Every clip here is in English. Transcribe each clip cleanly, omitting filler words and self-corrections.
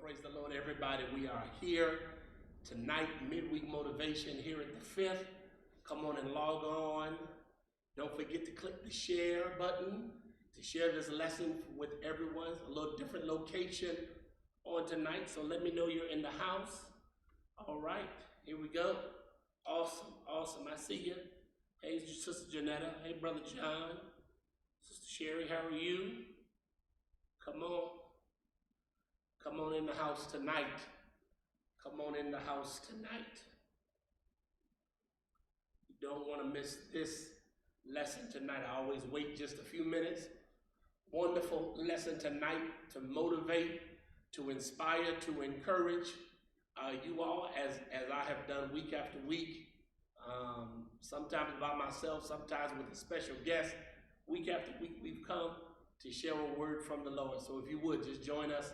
Praise the Lord, everybody. We are here tonight, Midweek Motivation, here at the 5th. Come on and log on. Don't forget to click the share button to share this lesson with everyone. It's a little different location on tonight, so let me know you're in the house. All right, here we go. Awesome, awesome. I see you. Hey, Sister Janetta. Hey, Brother John. Sister Sherry, how are you? Come on. Come on in the house tonight. Come on in the house tonight. You don't want to miss this lesson tonight. I always wait just a few minutes. Wonderful lesson tonight to motivate, to inspire, to encourage you all as I have done week after week. Sometimes by myself, sometimes with a special guest. Week after week we've come to share a word from the Lord. So if you would, just join us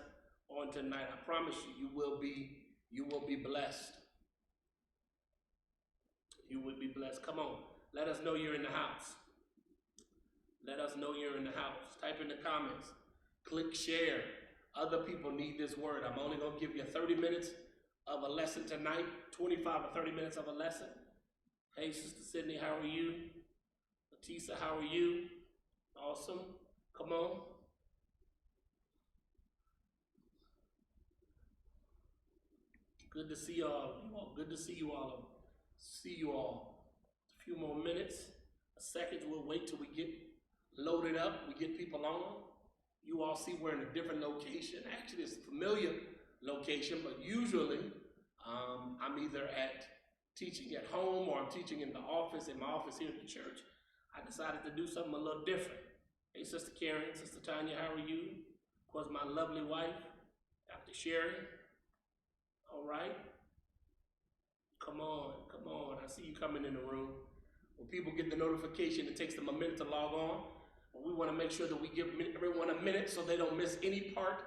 on tonight. I promise you, you will be blessed. You will be blessed. Come on, let us know you're in the house. Let us know you're in the house. Type in the comments. Click share. Other people need this word. I'm only going to give you 30 minutes of a lesson tonight. 25 or 30 minutes of a lesson. Hey, Sister Sydney, how are you? Latisa, how are you? Awesome. Come on. Good to see y'all. Good to see you all. See you all. A few more minutes. A second. We'll wait till we get loaded up. We get people on. You all see we're in a different location. Actually, it's a familiar location, but usually I'm either teaching at home or I'm teaching in the office, in my office here at the church. I decided to do something a little different. Hey, Sister Karen, Sister Tanya, how are you? Of course, my lovely wife, Dr. Sherry. All right. Come on, come on. I see you coming in the room. When people get the notification, it takes them a minute to log on. But we want to make sure that we give everyone a minute so they don't miss any part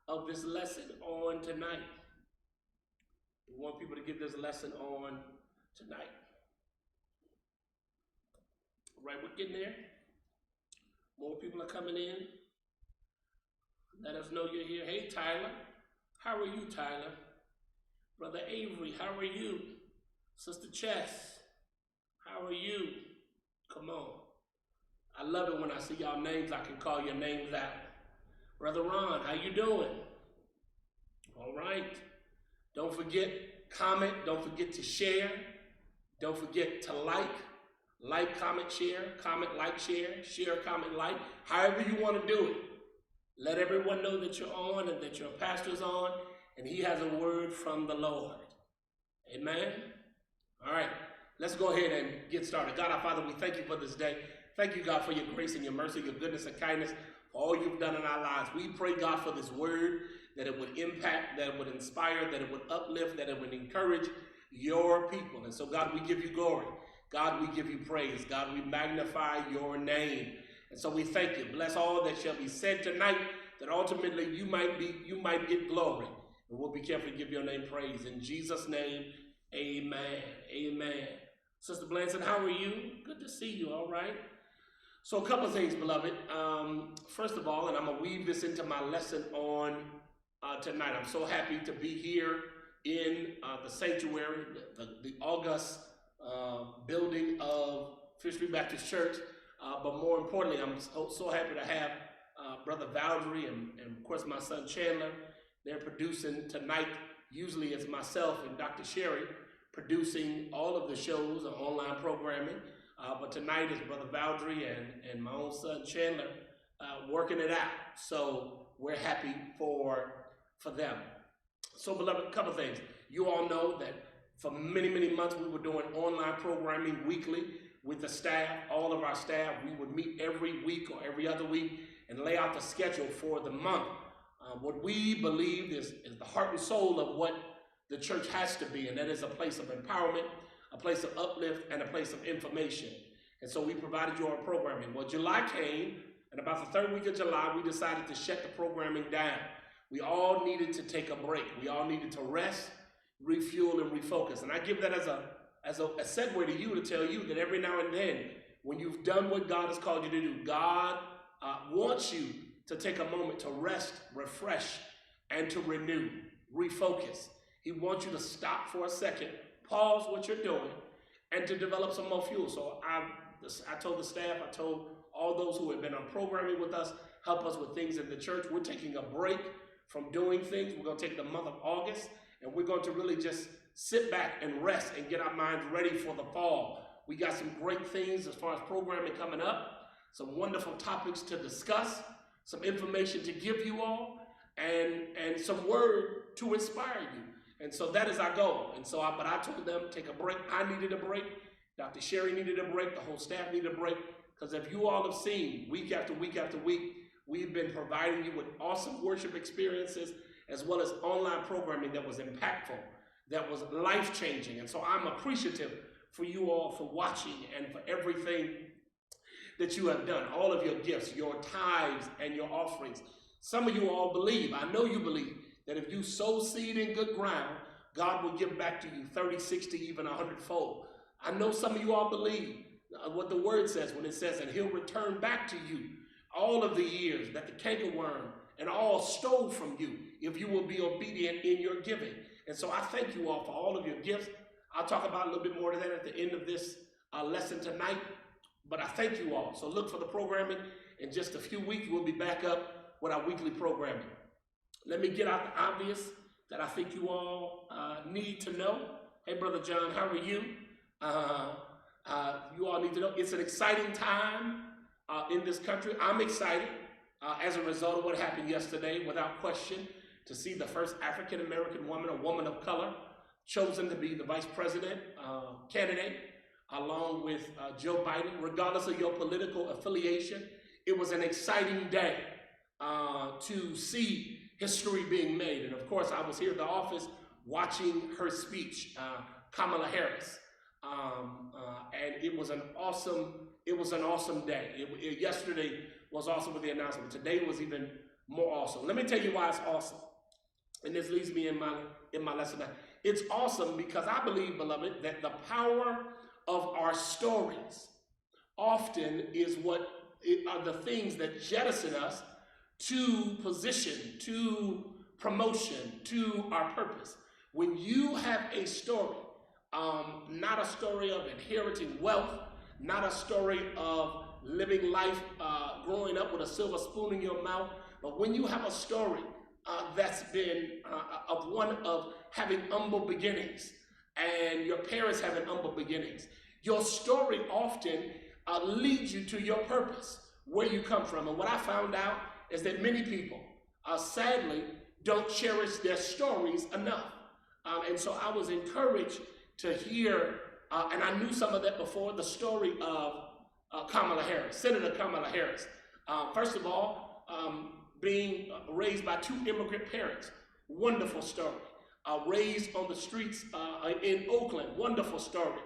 of this lesson on tonight. We want people to get this lesson on tonight. All right, we're getting there. More people are coming in. Let us know you're here. Hey, Tyler. How are you, Tyler? Brother Avery, how are you? Sister Chess, how are you? Come on. I love it when I see y'all names. I can call your names out. Brother Ron, how you doing? All right. Don't forget, comment. Don't forget to share. Don't forget to like. Like, comment, share. Comment, like, share. Share, comment, like. However you want to do it. Let everyone know that you're on and that your pastor's on. And he has a word from the Lord. Amen? All right, let's go ahead and get started. God, our Father, we thank you for this day. Thank you, God, for your grace and your mercy, your goodness and kindness, for all you've done in our lives. We pray, God, for this word, that it would impact, that it would inspire, that it would uplift, that it would encourage your people. And so, God, we give you glory. God, we give you praise. God, we magnify your name. And so we thank you. Bless all that shall be said tonight, that ultimately you might get glory. And we'll be careful to give your name praise. In Jesus' name, amen. Amen. Sister Blanton, how are you? Good to see you, all right? So a couple of things, beloved. First of all, and I'm going to weave this into my lesson on tonight. I'm so happy to be here in the sanctuary, the august building of Fishery Baptist Church. But more importantly, I'm so happy to have Brother Valdry and of course, my son Chandler. They're producing tonight. Usually it's myself and Dr. Sherry producing all of the shows and online programming. But tonight is Brother Valdry and my own son Chandler working it out. So we're happy for them. So beloved, a couple things. You all know that for many, many months we were doing online programming weekly with the staff, all of our staff. We would meet every week or every other week and lay out the schedule for the month. What we believe is the heart and soul of what the church has to be, and that is a place of empowerment, a place of uplift, and a place of information. And so we provided you our programming. Well, July came, and about the third week of July, we decided to shut the programming down. We all needed to take a break. We all needed to rest, refuel, and refocus. And I give that as a segue to you to tell you that every now and then, when you've done what God has called you to do, God wants you to take a moment to rest, refresh, and to renew. refocus. He wants you to stop for a second, pause what you're doing, and to develop some more fuel. So I told the staff, I told all those who have been on programming with us, help us with things in the church. We're taking a break from doing things. We're going to take the month of August, and we're going to really just sit back and rest and get our minds ready for the fall. We got some great things as far as programming coming up, some wonderful topics to discuss, some information to give you all, and some word to inspire you. And so that is our goal. And so, but I told them, take a break. I needed a break. Dr. Sherry needed a break. The whole staff needed a break. Because if you all have seen week after week after week, we've been providing you with awesome worship experiences as well as online programming that was impactful, that was life-changing. And so I'm appreciative for you all for watching and for everything that you have done, all of your gifts, your tithes and your offerings. Some of you all believe, I know you believe, that if you sow seed in good ground, God will give back to you 30, 60, even 100-fold. I know some of you all believe what the word says when it says, and he'll return back to you all of the years that the cankerworm and all stole from you if you will be obedient in your giving. And so I thank you all for all of your gifts. I'll talk about a little bit more of that at the end of this lesson tonight, but I thank you all. So look for the programming. In just a few weeks, we'll be back up with our weekly programming. Let me get out the obvious that I think you all need to know. Hey, Brother John, how are you? You all need to know it's an exciting time in this country. I'm excited as a result of what happened yesterday, without question, to see the first African-American woman, a woman of color, chosen to be the vice president candidate, along with Joe Biden, regardless of your political affiliation. It was an exciting day to see history being made. And of course, I was here at the office watching her speech, Kamala Harris. And it was an awesome day. Yesterday was awesome with the announcement. Today was even more awesome. Let me tell you why it's awesome. And this leads me in my lesson now. It's awesome because I believe, beloved, that the power of our stories often is what are the things that jettison us to position, to promotion, to our purpose. When you have a story, not a story of inheriting wealth, not a story of living life, growing up with a silver spoon in your mouth, but when you have a story that's been of one of having humble beginnings, and your parents having humble beginnings, your story often leads you to your purpose, where you come from. And what I found out is that many people, sadly, don't cherish their stories enough. And so I was encouraged to hear, and I knew some of that before, the story of Kamala Harris, Senator Kamala Harris. First of all, being raised by two immigrant parents, wonderful story. Raised on the streets in Oakland, wonderful story.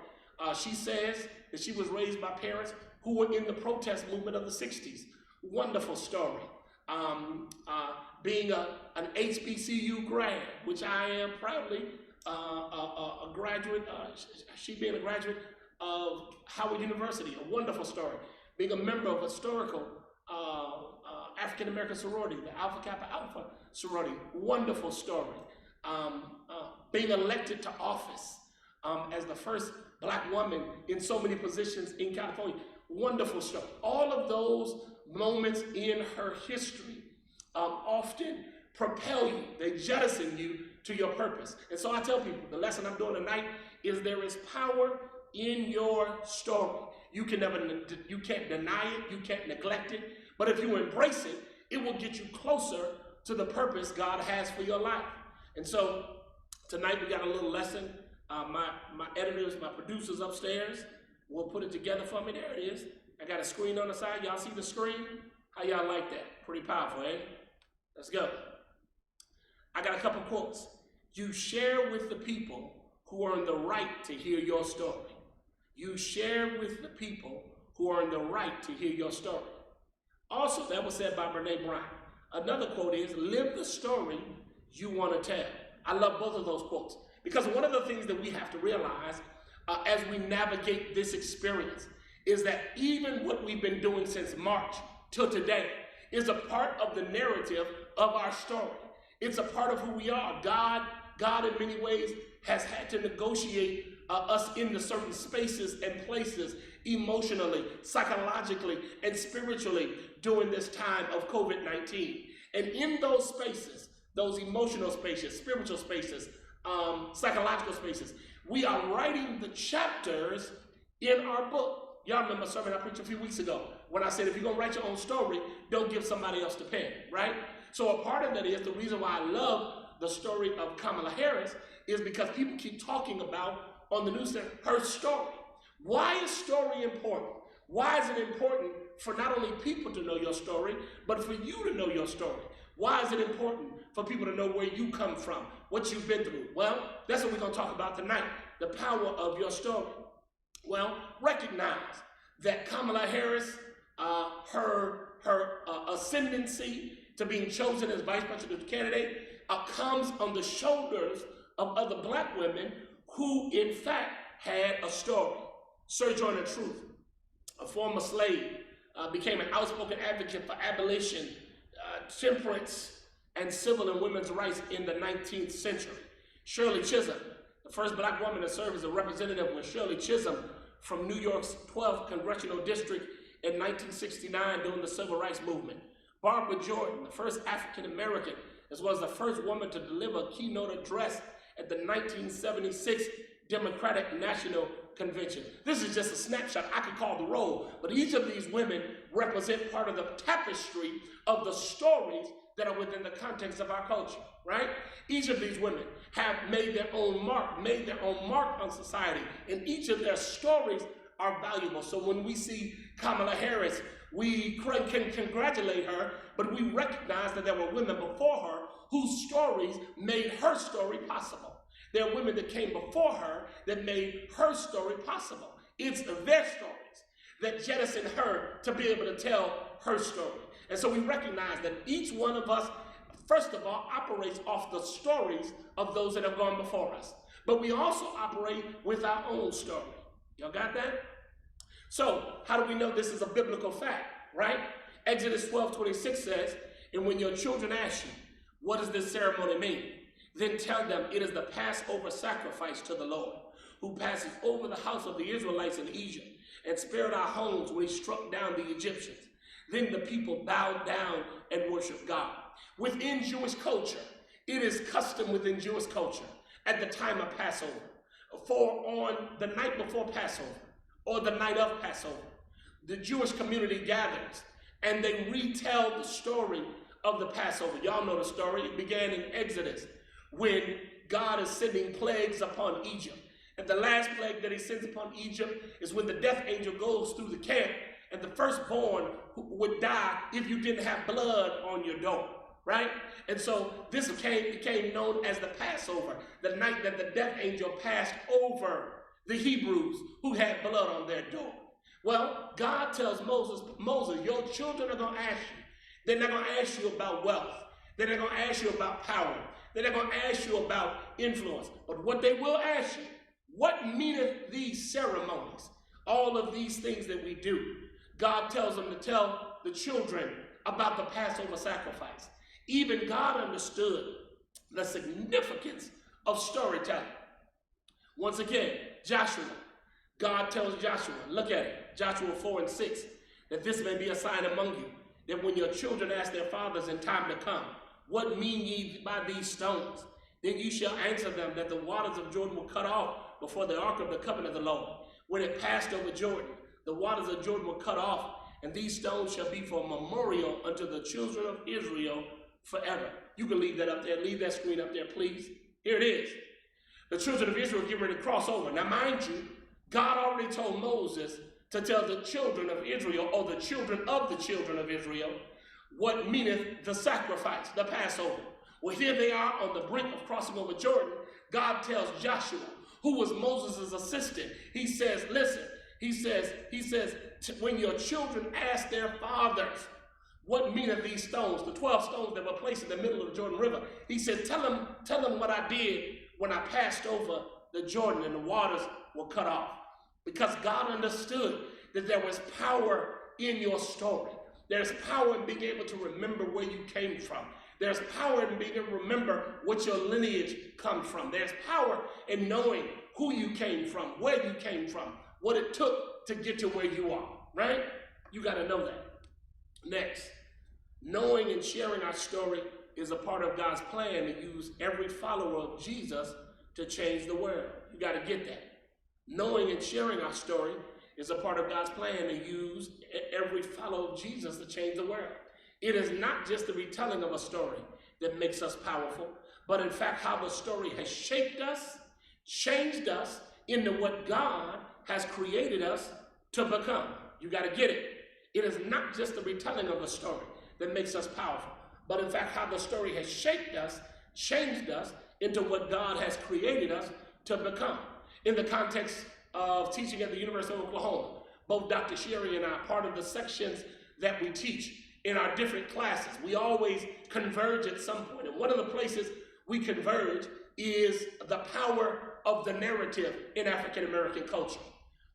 She says that she was raised by parents who were in the protest movement of the 60s, wonderful story. Being an HBCU grad, which I am proudly, a graduate, she being a graduate of Howard University, a wonderful story. Being a member of a historical African-American sorority, the Alpha Kappa Alpha sorority, wonderful story. Being elected to office as the first Black woman in so many positions in California, wonderful story. All of those moments in her history often propel you, they jettison you to your purpose. And so I tell people, the lesson I'm doing tonight is there is power in your story. You can't deny it, you can't neglect it, but if you embrace it, it will get you closer to the purpose God has for your life. And so tonight we got a little lesson. My editors, my producers upstairs will put it together for me. There it is. I got a screen on the side. Y'all see the screen? How y'all like that? Pretty powerful, eh? Let's go. I got a couple quotes. You share with the people who are in the right to hear your story. You share with the people who are in the right to hear your story. Also, that was said by Brene Brown. Another quote is, live the story you want to tell. I love both of those quotes because one of the things that we have to realize as we navigate this experience is that even what we've been doing since March till today is a part of the narrative of our story. It's a part of who we are. God in many ways has had to negotiate us into certain spaces and places emotionally, psychologically, and spiritually during this time of COVID-19. And in those spaces, those emotional spaces, spiritual spaces, psychological spaces, we are writing the chapters in our book. Y'all remember a sermon I preached a few weeks ago when I said, if you're going to write your own story, don't give somebody else the pen, right? So a part of that is the reason why I love the story of Kamala Harris is because people keep talking about on the news her story. Why is story important? Why is it important for not only people to know your story, but for you to know your story? Why is it important for people to know where you come from, what you've been through? Well, that's what we're going to talk about tonight, the power of your story. Well, recognize that Kamala Harris, her ascendancy to being chosen as vice presidential candidate comes on the shoulders of other black women who, in fact, had a story. Sojourner Truth, a former slave, became an outspoken advocate for abolition, temperance, and civil and women's rights in the 19th century. Shirley Chisholm, the first black woman to serve as a representative, was Shirley Chisholm from New York's 12th Congressional District in 1969 during the Civil Rights Movement. Barbara Jordan, the first African American, as well as the first woman to deliver a keynote address at the 1976 Democratic National Convention. This is just a snapshot. I could call the roll, but each of these women represent part of the tapestry of the stories that are within the context of our culture, right? Each of these women have made their own mark on society, and each of their stories are valuable. So when we see Kamala Harris, we can congratulate her, but we recognize that there were women before her whose stories made her story possible. There are women that came before her that made her story possible. It's their stories that jettisoned her to be able to tell her story. And so we recognize that each one of us, first of all, operates off the stories of those that have gone before us. But we also operate with our own story. Y'all got that? So how do we know this is a biblical fact, right? Exodus 12:26 says, and when your children ask you, what does this ceremony mean? Then tell them it is the Passover sacrifice to the Lord, who passes over the house of the Israelites in Egypt and spared our homes when he struck down the Egyptians. Then the people bowed down and worshiped God. Within Jewish culture, it is custom within Jewish culture at the time of Passover, for on the night before Passover or the night of Passover, the Jewish community gathers and they retell the story of the Passover. Y'all know the story. It began in Exodus when God is sending plagues upon Egypt. And the last plague that he sends upon Egypt is when the death angel goes through the camp and the firstborn would die if you didn't have blood on your door, right? And so this became known as the Passover, the night that the death angel passed over the Hebrews who had blood on their door. Well, God tells Moses, your children are going to ask you. They're not going to ask you about wealth. They're not going to ask you about power. They're not going to ask you about influence. But what they will ask you, what meaneth these ceremonies? All of these things that we do. God tells them to tell the children about the Passover sacrifice. Even God understood the significance of storytelling. Once again, Joshua. God tells Joshua, look at it, Joshua 4:6, that this may be a sign among you, that when your children ask their fathers in time to come, what mean ye by these stones? Then you shall answer them that the waters of Jordan were cut off before the ark of the covenant of the Lord. When it passed over Jordan, the waters of Jordan were cut off, and these stones shall be for a memorial unto the children of Israel forever. You can leave that up there. Leave that screen up there, please. Here it is. The children of Israel get ready to cross over. Now, mind you, God already told Moses to tell the children of Israel, or the children of Israel, what meaneth the sacrifice, the Passover. Well, here they are on the brink of crossing over Jordan. God tells Joshua, who was Moses' assistant, he says, listen, he says, when your children ask their fathers, what meaneth these stones, the 12 stones that were placed in the middle of the Jordan River, he said, tell them what I did when I passed over the Jordan and the waters were cut off. Because God understood that there was power in your story. There's power in being able to remember where you came from. There's power in being able to remember what your lineage comes from. There's power in knowing who you came from, where you came from, what it took to get to where you are, right? You got to know that. Next, knowing and sharing our story is a part of God's plan to use every follower of Jesus to change the world. You got to get that. Knowing and sharing our story is a part of God's plan to use every follower of Jesus to change the world. It is not just the retelling of a story that makes us powerful, but in fact how the story has shaped us, changed us into what God has created us to become. You got to get it. It is not just the retelling of a story that makes us powerful, but in fact how the story has shaped us, changed us into what God has created us to become. In the context of teaching at the University of Oklahoma, both Dr. Sherry and I are part of the sections that we teach in our different classes. We always converge at some point, and one of the places we converge is the power of the narrative in African American culture.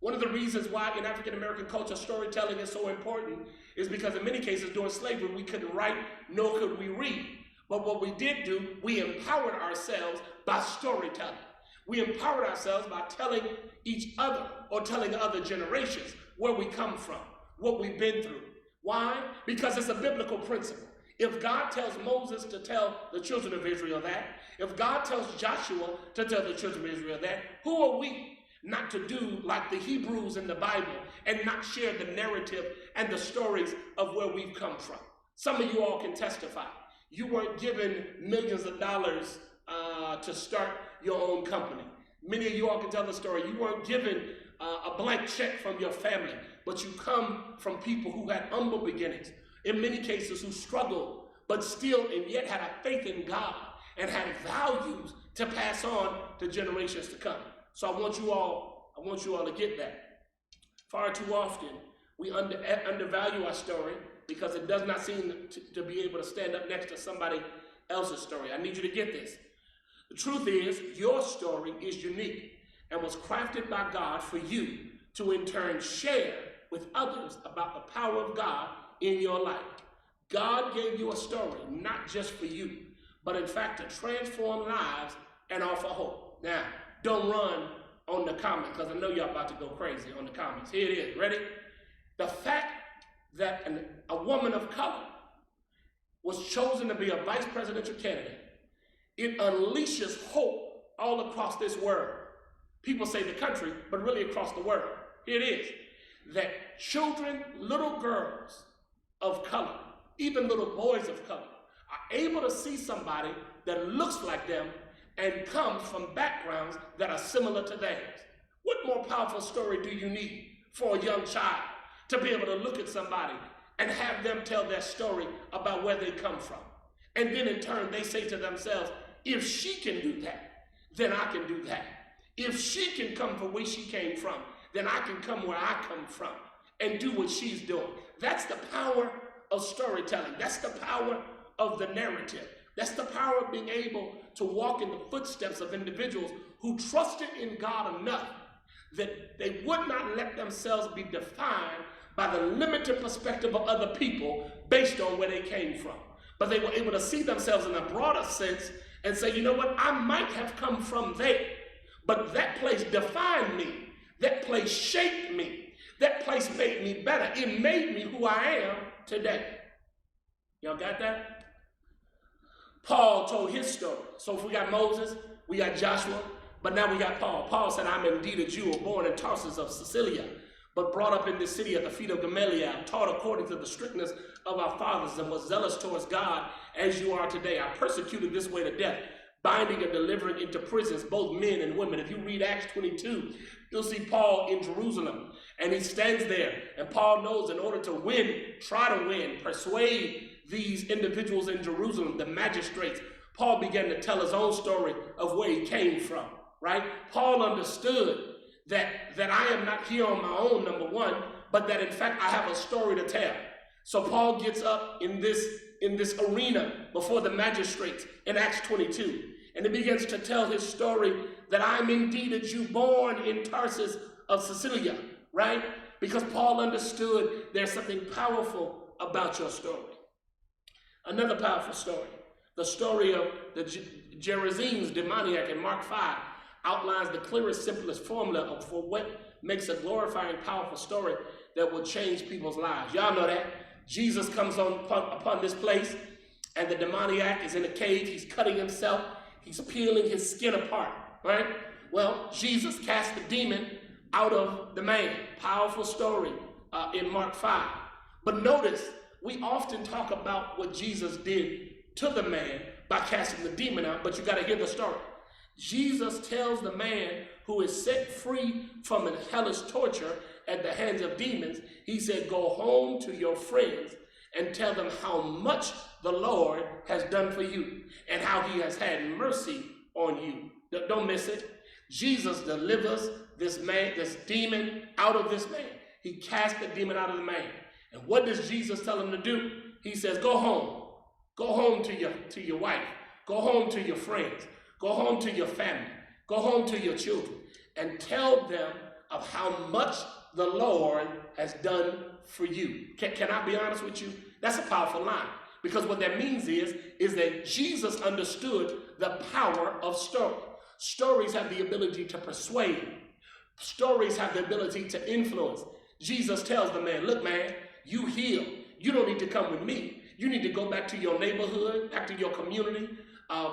One of the reasons why in African American culture storytelling is so important is because in many cases during slavery we couldn't write nor could we read. But what we did do, we empowered ourselves by storytelling. We empowered ourselves by telling each other or telling other generations where we come from, what we've been through. Why? Because it's a biblical principle. If God tells Moses to tell the children of Israel that, if God tells Joshua to tell the children of Israel that, who are we not to do like the Hebrews in the Bible and not share the narrative and the stories of where we've come from? Some of you all can testify. You weren't given millions of dollars to start your own company. Many of you all can tell the story. You weren't given a blank check from your family, but you come from people who had humble beginnings, in many cases who struggled, but still and yet had a faith in God and had values to pass on to generations to come. So I want you all to get that. Far too often, we undervalue our story because it does not seem to be able to stand up next to somebody else's story. I need you to get this. The truth is, your story is unique and was crafted by God for you to in turn share with others about the power of God in your life. God gave you a story, not just for you, but in fact to transform lives and offer hope. Now, don't run on the comments, because I know y'all about to go crazy on the comments. Here it is. Ready? The fact that a woman of color was chosen to be a vice presidential candidate, it unleashes hope all across this world. People say the country, but really across the world. Here it is. That children, little girls of color, even little boys of color, are able to see somebody that looks like them and comes from backgrounds that are similar to theirs. What more powerful story do you need for a young child to be able to look at somebody and have them tell their story about where they come from? And then in turn, they say to themselves, if she can do that, then I can do that. If she can come from where she came from, then I can come where I come from and do what she's doing. That's the power of storytelling. That's the power of the narrative. That's the power of being able to walk in the footsteps of individuals who trusted in God enough that they would not let themselves be defined by the limited perspective of other people based on where they came from. But they were able to see themselves in a broader sense and say, you know what, I might have come from there, but that place defined me. That place shaped me. That place made me better. It made me who I am today. Y'all got that? Paul told his story. So if we got Moses, we got Joshua, but now we got Paul. Paul said, I'm indeed a Jew, born in Tarsus of Cilicia, but brought up in this city at the feet of Gamaliel, taught according to the strictness of our fathers, and was zealous towards God as you are today. I persecuted this way to death, binding and delivering into prisons both men and women. If you read Acts 22, you'll see Paul in Jerusalem, and he stands there, and Paul knows in order to win, try to win, persuade these individuals in Jerusalem, the magistrates, Paul began to tell his own story of where he came from, right? Paul understood that I am not here on my own, number one, but that in fact I have a story to tell. So Paul gets up in this arena before the magistrates in Acts 22, and he begins to tell his story that I'm indeed a Jew born in Tarsus of Cilicia, right? Because Paul understood there's something powerful about your story. Another powerful story The story of the Gerasenes, demoniac, in Mark 5 outlines the clearest, simplest formula for what makes a glorifying, powerful story that will change people's lives. Y'all know that. Jesus comes upon this place, and the demoniac is in a cave. He's cutting himself. He's peeling his skin apart, right? Well, Jesus cast the demon out of the man. Powerful story in Mark 5. But notice, we often talk about what Jesus did to the man by casting the demon out, but you got to hear the story. Jesus tells the man who is set free from a hellish torture at the hands of demons, he said, go home to your friends and tell them how much the Lord has done for you and how he has had mercy on you. Don't miss it. Jesus delivers this man, this demon, out of this man. He cast the demon out of the man. And what does Jesus tell him to do? He says, go home. Go home to your wife. Go home to your friends. Go home to your family. Go home to your children and tell them of how much the Lord has done for you. Can I be honest with you? That's a powerful line, because what that means is that Jesus understood the power of story. Stories have the ability to persuade. Stories have the ability to influence. Jesus tells the man, look, man, you heal. You don't need to come with me. You need to go back to your neighborhood, back to your community,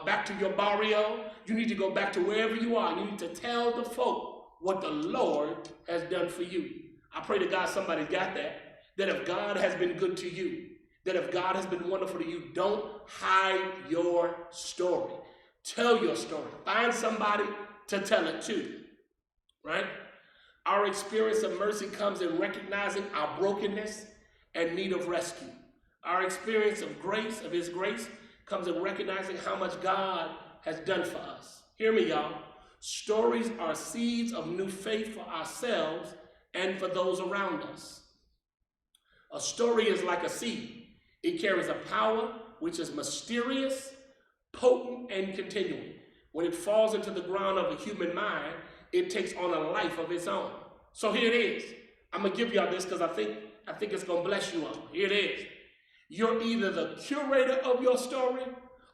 back to your barrio. You need to go back to wherever you are. You need to tell the folk what the Lord has done for you. I pray to God somebody got that if God has been good to you, that if God has been wonderful to you, don't hide your story. Tell your story. Find somebody to tell it to, right? Our experience of mercy comes in recognizing our brokenness and need of rescue. Our experience of grace, of his grace, comes in recognizing how much God has done for us. Hear me, y'all. Stories are seeds of new faith for ourselves and for those around us. A story is like a seed. It carries a power which is mysterious, potent, and continuing. When it falls into the ground of a human mind, it takes on a life of its own. So here it is. I'm going to give y'all this because I think it's going to bless you all. Here it is. You're either the curator of your story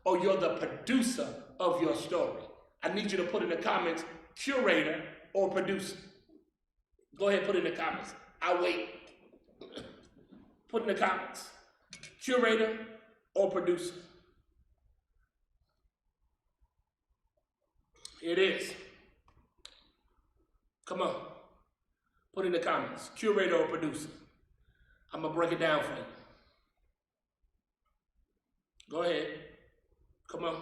or you're the producer of your story. I need you to put in the comments, curator or producer. Go ahead, put in the comments. I'll wait. Put in the comments, curator or producer. Here it is. Come on. Put in the comments, curator or producer. I'm going to break it down for you. Go ahead. Come on.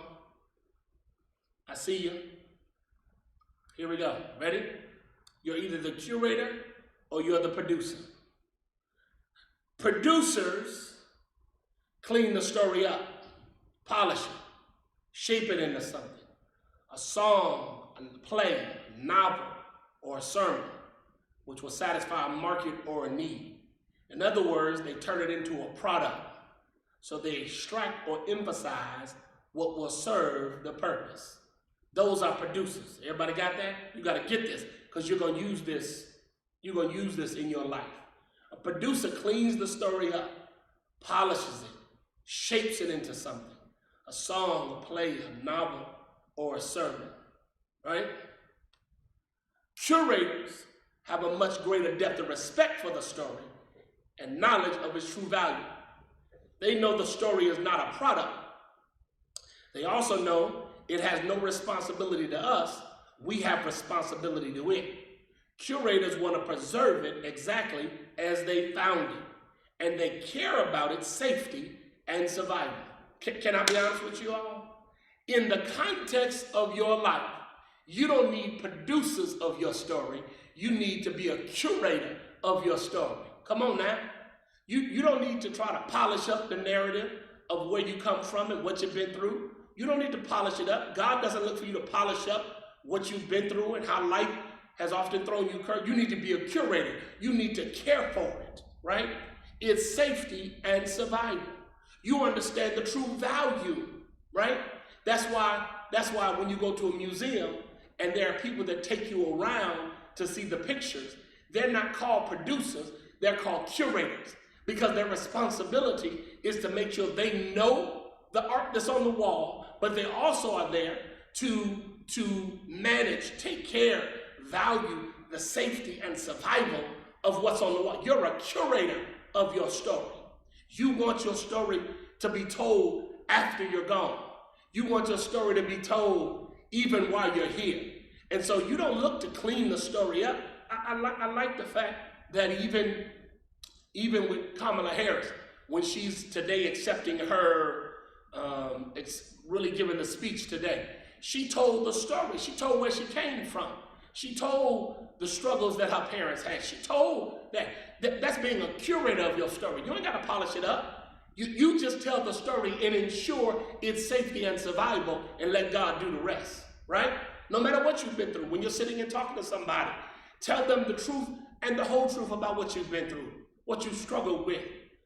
I see you. Here we go. Ready? You're either the curator or you're the producer. Producers clean the story up, polish it, shape it into something. A song, a play, a novel, or a sermon, which will satisfy a market or a need. In other words, they turn it into a product. So they extract or emphasize what will serve the purpose. Those are producers. Everybody got that? You got to get this because you're going to use this. You're going to use this in your life. A producer cleans the story up, polishes it, shapes it into something. A song, a play, a novel, or a sermon, right? Curators have a much greater depth of respect for the story and knowledge of its true value. They know the story is not a product. They also know it has no responsibility to us. We have responsibility to it. Curators want to preserve it exactly as they found it, and they care about its safety and survival. Can I be honest with you all? In the context of your life, you don't need producers of your story. You need to be a curator of your story. Come on now. You don't need to try to polish up the narrative of where you come from and what you've been through. You don't need to polish it up. God doesn't look for you to polish up what you've been through and how life has often thrown you curves. You need to be a curator. You need to care for it, right? It's safety and survival. You understand the true value, right? That's why when you go to a museum and there are people that take you around to see the pictures, they're not called producers, they're called curators, because their responsibility is to make sure they know the art that's on the wall, but they also are there to manage, take care, value the safety and survival of what's on the wall. You're a curator of your story. You want your story to be told after you're gone. You want your story to be told even while you're here. And so you don't look to clean the story up. I like the fact that even with Kamala Harris, when she's today accepting her, really giving the speech today, she told the story. She told where she came from. She told the struggles that her parents had. She told that's being a curator of your story. You ain't got to polish it up. You just tell the story and ensure its safety and survival and let God do the rest, right? No matter what you've been through, when you're sitting and talking to somebody, tell them the truth and the whole truth about what you've been through, what you've struggled with,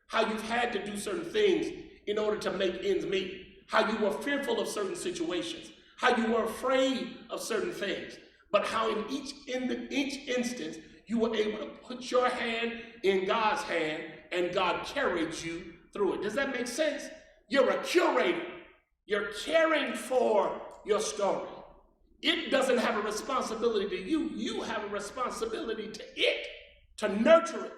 how you've had to do certain things in order to make ends meet, how you were fearful of certain situations, how you were afraid of certain things, but how in each instance you were able to put your hand in God's hand and God carried you through it. Does that make sense? You're a curator. You're caring for your story. It doesn't have a responsibility to you. You have a responsibility to it, to nurture it,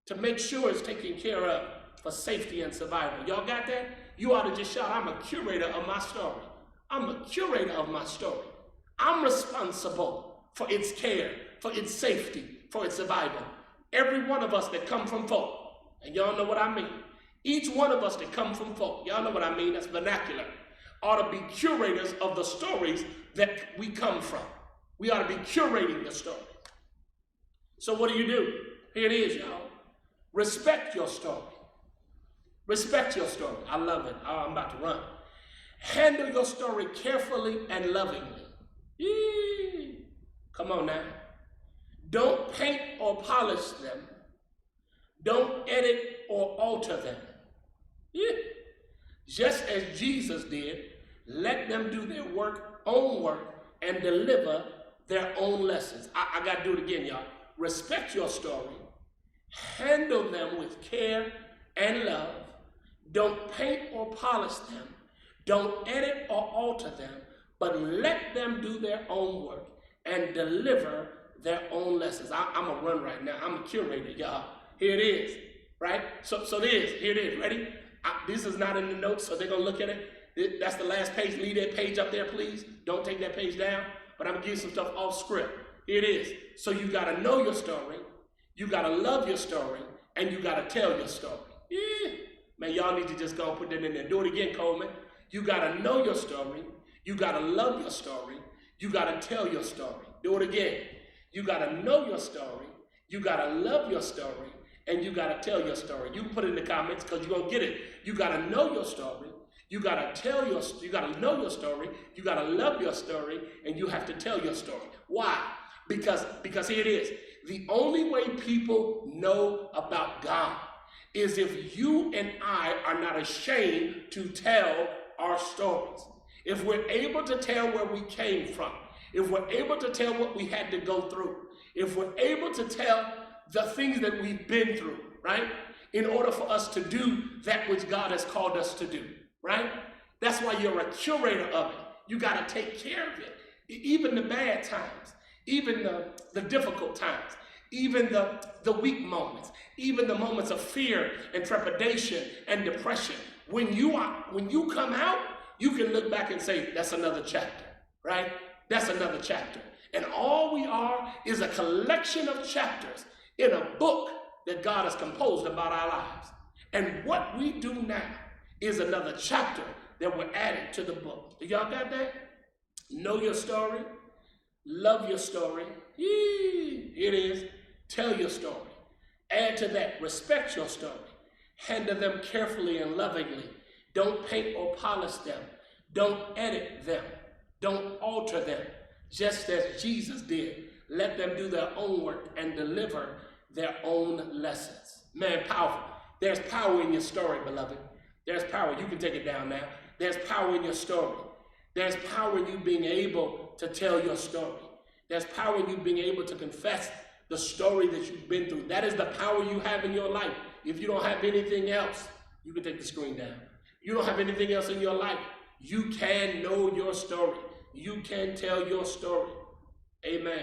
to make sure it's taken care of for safety and survival. Y'all got that? You ought to just shout, I'm a curator of my story. I'm a curator of my story. I'm responsible for its care, for its safety, for its survival. Every one of us that come from folk, and y'all know what I mean. Each one of us that come from folk, y'all know what I mean, that's vernacular, ought to be curators of the stories that we come from. We ought to be curating the story. So what do? Here it is, y'all. Respect your story. Respect your story. I love it. Oh, I'm about to run. Handle your story carefully and lovingly. Yee. Come on now. Don't paint or polish them. Don't edit or alter them. Yee. Just as Jesus did, let them do their own work and deliver their own lessons. I got to do it again, y'all. Respect your story. Handle them with care and love. Don't paint or polish them. Don't edit or alter them, but let them do their own work and deliver their own lessons. I'm a run right now. I'm a curator, y'all. Here it is, right? So here it is. Ready? This is not in the notes, so they're going to look at it. That's the last page. Leave that page up there, please. Don't take that page down. But I'm going to give you some stuff off script. Here it is. So you got to know your story. You got to love your story. And you got to tell your story. Yeah. Man, y'all need to just go and put that in there. Do it again, Coleman. You got to know your story. You got to love your story. You got to tell your story. Do it again. You got to know your story. You got to love your story. And you got to tell your story. You can put it in the comments because you're going to get it. You got to know your story. You got to you got to know your story. You got to love your story. And you have to tell your story. Why? Because here it is. The only way people know about God is if you and I are not ashamed to tell our stories. If we're able to tell where we came from, if we're able to tell what we had to go through, if we're able to tell the things that we've been through, right? In order for us to do that which God has called us to do, right? That's why you're a curator of it. You got to take care of it. Even the bad times, even the difficult times, even the weak moments, even the moments of fear and trepidation and depression. When you come out, you can look back and say, that's another chapter, right? That's another chapter. And all we are is a collection of chapters in a book that God has composed about our lives. And what we do now is another chapter that we're adding to the book. Do y'all got that? Know your story. Love your story. Here it is. Tell your story. Add to that. Respect your story. Handle them carefully and lovingly. Don't paint or polish them. Don't edit them. Don't alter them. Just as Jesus did. Let them do their own work and deliver their own lessons. Man, powerful. There's power in your story, beloved. There's power. You can take it down now. There's power in your story. There's power in you being able to tell your story. There's power in you being able to confess the story that you've been through. That is the power you have in your life. If you don't have anything else, you can take the screen down. you don't have anything else in your life, you can know your story. You can tell your story. Amen.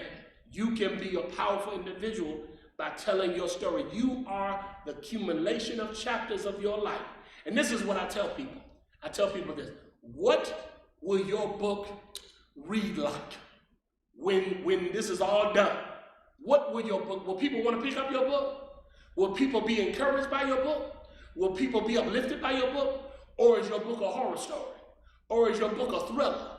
You can be a powerful individual by telling your story. You are the accumulation of chapters of your life. And this is what I tell people. I tell people this. What will your book read like when this is all done? What will your book, will people want to pick up your book? Will people be encouraged by your book? Will people be uplifted by your book? Or is your book a horror story? Or is your book a thriller?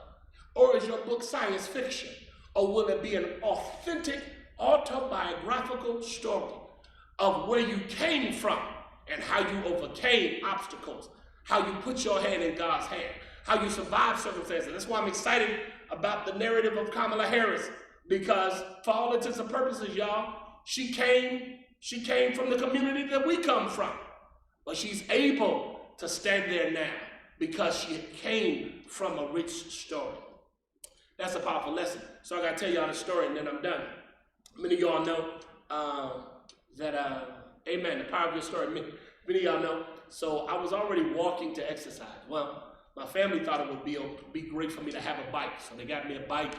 Or is your book science fiction? Or will it be an authentic, autobiographical story of where you came from and how you overcame obstacles, how you put your hand in God's hand, how you survived circumstances? That's why I'm excited about the narrative of Kamala Harris, because for all intents and purposes, y'all, she came from the community that we come from. But she's able to stand there now because she came from a rich story. That's a powerful lesson. So I got to tell y'all the story and then I'm done. Many of y'all know amen, the power of your story. Many of y'all know. So I was already walking to exercise. Well, my family thought it would be great for me to have a bike. So they got me a bike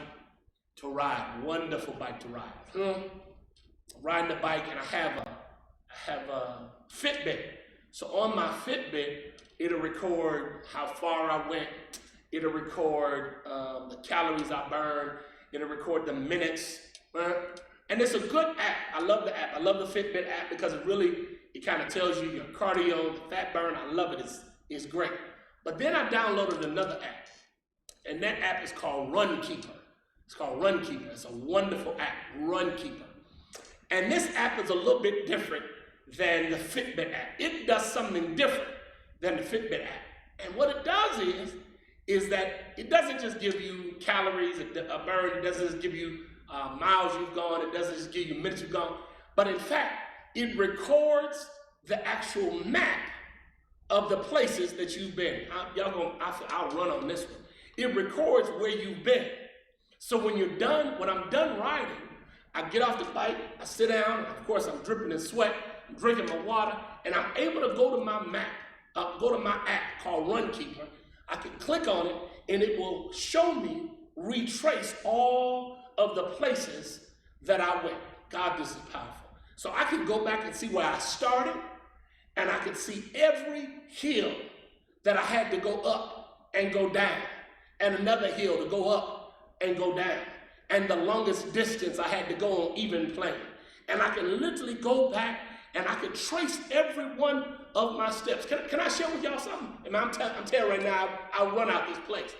to ride. Wonderful bike to ride. Riding the bike, and I have a Fitbit. So on my Fitbit, it'll record how far I went. It'll record the calories I burned. It'll record the minutes. And it's a good app. I love the app. I love the Fitbit app because it kind of tells you your cardio, the fat burn. I love it. It's great. But then I downloaded another app. And that app is called Runkeeper. It's called Runkeeper. It's a wonderful app, Runkeeper. And this app is a little bit different than the Fitbit app. It does something different than the Fitbit app. And what it does is that it doesn't just give you calories, a burn. It doesn't just give you miles you've gone. It doesn't just give you minutes you've gone. But in fact, it records the actual map of the places that you've been. I'll run on this one. It records where you've been. So when I'm done riding, I get off the bike, I sit down, and of course I'm dripping in sweat, I'm drinking my water, and I'm able to go to my map, go to my app called Runkeeper. I can click on it, and it will show me, retrace all of the places that I went. God, this is powerful. So I can go back and see where I started, and I can see every hill that I had to go up and go down, and another hill to go up and go down, and the longest distance I had to go on even plane. And I can literally go back and I can trace every one of my steps. Can I share with y'all something? And I'm telling you right now, I'll run out this place.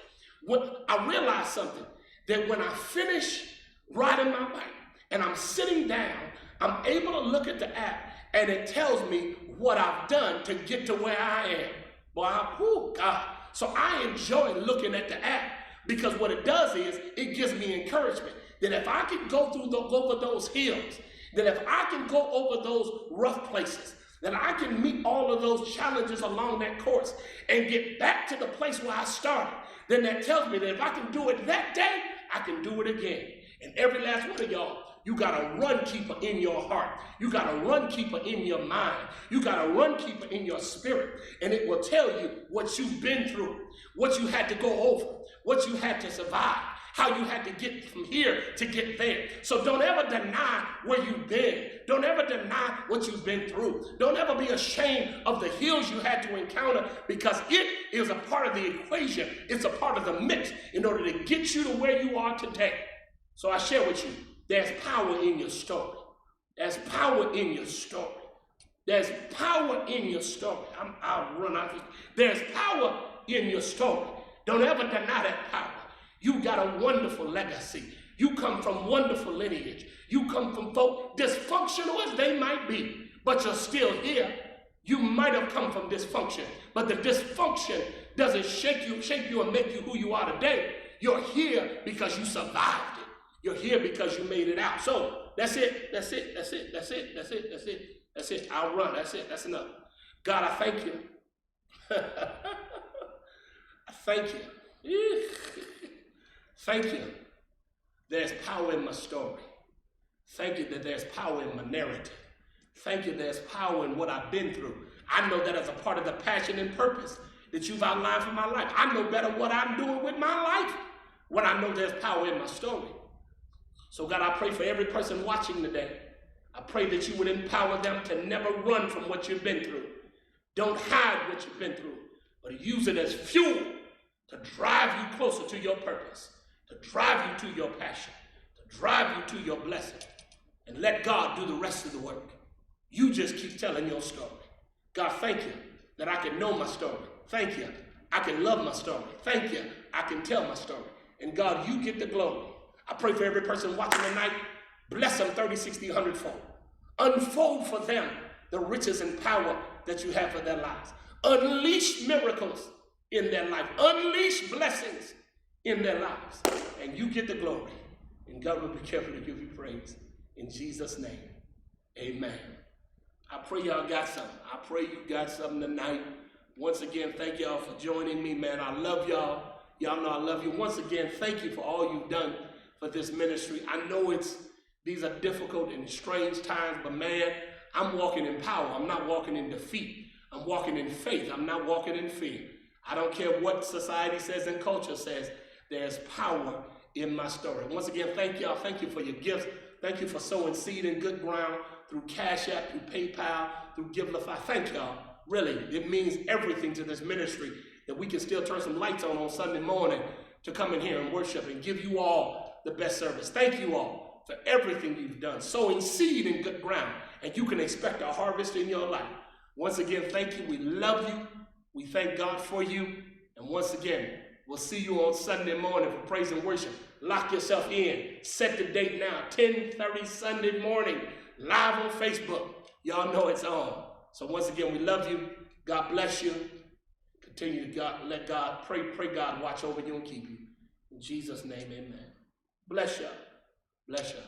I realized something, that when I finish riding my bike and I'm sitting down, I'm able to look at the app and it tells me what I've done to get to where I am. Boy, God. So I enjoy looking at the app, because what it does is it gives me encouragement that if I can go over those hills, that if I can go over those rough places, that I can meet all of those challenges along that course and get back to the place where I started, then that tells me that if I can do it that day, I can do it again. And every last one of y'all, you got a Runkeeper in your heart. You got a Runkeeper in your mind. You got a Runkeeper in your spirit. And it will tell you what you've been through, what you had to go over, what you had to survive, how you had to get from here to get there. So don't ever deny where you've been. Don't ever deny what you've been through. Don't ever be ashamed of the hills you had to encounter, because it is a part of the equation. It's a part of the mix in order to get you to where you are today. So I share with you, there's power in your story. There's power in your story. There's power in your story. I'll run out of this. There's power in your story. Don't ever deny that power. You got a wonderful legacy. You come from wonderful lineage. You come from folk dysfunctional as they might be, but you're still here. You might have come from dysfunction, but the dysfunction doesn't shake you and make you who you are today. You're here because you survived it. You're here because you made it out. So that's it. That's it. That's it. That's it. That's it. That's it. That's it. I'll run. That's it. That's enough. God, I thank you. I thank you. Thank you. There's power in my story. Thank you that there's power in my narrative. Thank you there's power in what I've been through. I know that as a part of the passion and purpose that you've outlined for my life. I know better what I'm doing with my life when I know there's power in my story. So God, I pray for every person watching today. I pray that you would empower them to never run from what you've been through. Don't hide what you've been through, but use it as fuel to drive you closer to your purpose, to drive you to your passion, to drive you to your blessing, and let God do the rest of the work. You just keep telling your story. God, thank you that I can know my story. Thank you, I can love my story. Thank you, I can tell my story. And God, you get the glory. I pray for every person watching tonight. Bless them 30, 60, 100-fold. Unfold for them the riches and power that you have for their lives. Unleash miracles in their life. Unleash blessings in their lives. And you get the glory. And God will be careful to give you praise. In Jesus' name, amen. I pray y'all got something. I pray you got something tonight. Once again, thank y'all for joining me, man. I love y'all. Y'all know I love you. Once again, thank you for all you've done for this ministry. I know these are difficult and strange times, but man, I'm walking in power. I'm not walking in defeat. I'm walking in faith. I'm not walking in fear. I don't care what society says and culture says. There's power in my story. Once again, thank y'all. Thank you for your gifts. Thank you for sowing seed in good ground through Cash App, through PayPal, through Givelify. Thank y'all. Really, it means everything to this ministry that we can still turn some lights on Sunday morning to come in here and worship and give you all the best service. Thank you all for everything you've done. Sowing seed in good ground, and you can expect a harvest in your life. Once again, thank you. We love you. We thank God for you. And once again, we'll see you on Sunday morning for praise and worship. Lock yourself in. Set the date now, 10:30 Sunday morning, live on Facebook. Y'all know it's on. So once again, we love you. God bless you. Continue to let God, pray God watch over you and keep you. In Jesus' name, amen. Bless you. Bless you.